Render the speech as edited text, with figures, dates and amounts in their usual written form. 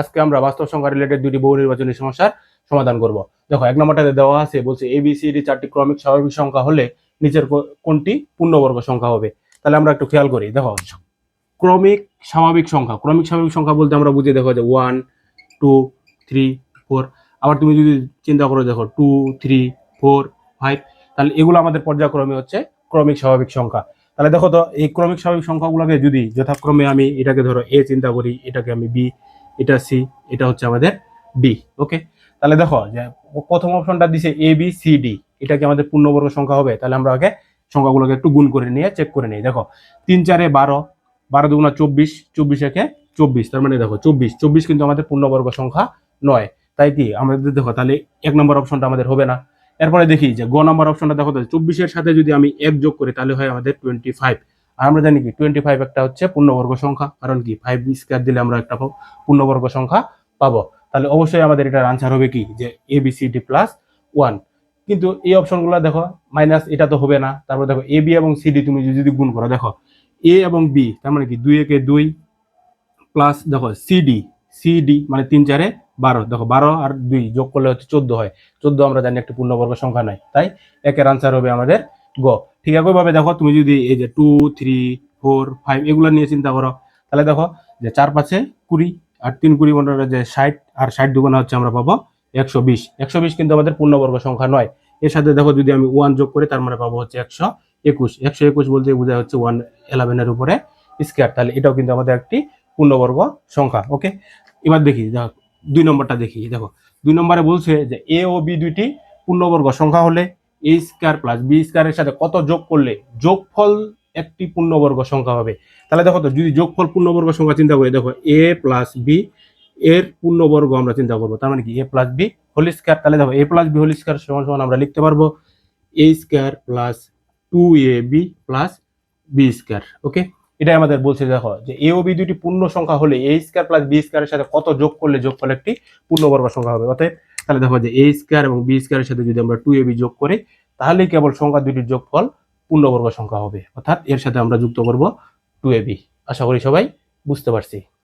আজকে আমরা বাস্তব সংখ্যা রিলেটেড দুটি বহু নির্বাচনী সমস্যার সমাধান করব। দেখো, এক নম্বরটাতে দেওয়া আছে, বলছে এবিসিডি চারটি ক্রমিক স্বাভাবিক সংখ্যা হলে নিচের কোনটি পূর্ণবর্গ সংখ্যা হবে। তাহলে আমরা একটু খেয়াল করি। দেখো, ক্রমিক স্বাভাবিক সংখ্যা বলতে আমরা বুঝি, দেখো যে 1 2 3 4। আবার তুমি যদি চিন্তা করো, দেখো 2 3 4 5, তাহলে এগুলো আমাদের পর্যায়ক্রমে হচ্ছে ক্রমিক স্বাভাবিক সংখ্যা। তাহলে দেখো তো, এই ক্রমিক স্বাভাবিক সংখ্যাগুলোকে যদি যথাক্রমে আমি এটাকে ধরো এ চিন্তা করি, এটাকে আমি বি, এটা সি, এটা হচ্ছে আমাদের ডি। ওকে, তাহলে দেখো যে প্রথম অপশনটা দিছে এ বি সি ডি, এটা কি আমাদের পূর্ণবর্গ সংখ্যা হবে? তাহলে আমরা আগে সংখ্যাগুলোকে একটু গুণ করে নিয়ে চেক করে নিই। দেখো, 3 4 12, 12 দুগুণা 24, 24 একে 24, তার মানে দেখো 24 কিন্তু আমাদের পূর্ণবর্গ সংখ্যা নয়। তাই কি আমাদের, দেখো তাহলে এক নম্বর অপশনটা আমাদের হবে না। এরপরে দেখি যে গ নম্বর অপশনটা, দেখো 24 এর সাথে যদি আমি 1 যোগ করি তাহলে হয় আমাদের 25। আর আমরা জানি কি 25 একটা হচ্ছে পূর্ণবর্গ সংখ্যা, কারণ কি 5 স্কয়ার দিলে আমরা একটা পূর্ণবর্গ সংখ্যা পাবো। তাহলে অবশ্যই আমাদের এটার আনসার হবে কি, যে A B C D plus 1। কিন্তু এই অপশনগুলো দেখো মাইনাস, এটা তো হবে না। তারপর দেখো এ বি এবং সি ডি তুমি যদি গুণ করো, দেখো এ এবং বি, তার মানে কি 2 একে 2 প্লাস দেখো সিডি, সিডি মানে 3 4 12, দেখো 12 আর 2 যোগ করলে হচ্ছে 14 হয়। 14 আমরা জানি একটা পূর্ণবর্গ সংখ্যা নয়, তাই একের আনসার হবে আমাদের গ। ঠিক একইভাবে দেখো, তুমি যদি এই যে 2 3 4 5 এগুলো নিয়ে চিন্তা করো, তাহলে দেখো যে 4 5 20 আর 3 20 মনে যে 60, আর 60 দুগুণা হচ্ছে আমরা পাবো 120। 120 কিন্তু আমাদের পূর্ণবর্গ সংখ্যা নয়। এর সাথে দেখো যদি আমি 1 যোগ করি, তার মানে পাবো হচ্ছে 121। 121 বলতে বোঝা হচ্ছে 111 এর উপরে স্কয়ার। তাহলে এটাও কিন্তু আমাদের একটি পূর্ণবর্গ সংখ্যা। ওকে, এবার দেখি, দেখো 2 নম্বরটা দেখি। দেখো 2 নম্বরে বলছে যে এ ও বি দুইটি পূর্ণবর্গ সংখ্যা হলে এ স্কয়ার প্লাস বি স্কয়ারের সাথে কত যোগ করলে যোগফল একটি পূর্ণবর্গ সংখ্যা হবে। তাহলে দেখো তো, যদি যোগফল পূর্ণবর্গ সংখ্যা চিন্তা করি, দেখো এ প্লাস বি এর পূর্ণবর্গ আমরা চিন্তা করবো, তার মানে কি A plus B whole square. তাহলে দেখো A plus B whole square সমান সমান আমরা লিখতে পারবো A square plus 2ab plus B square. Okay, এটাই আমাদের বলছে। দেখো যে এ ও বি দুটি পূর্ণ সংখ্যা হলে এ স্কয়ার প্লাস বি স্কয়ারের সাথে কত যোগ করলে যোগফল একটি পূর্ণবর্গ সংখ্যা হবে। অতএব তাহলে দেখো যে এ স্কয়ার এবং বি স্কয়ারের সাথে যদি আমরা 2ab যোগ করি, তাহলেই কেবল সংখ্যা দুটির যোগফল পূর্ণবর্গ সংখ্যা হবে। অর্থাৎ এর সাথে আমরা যুক্ত করব 2ab। আশা করি সবাই বুঝতে পারছি।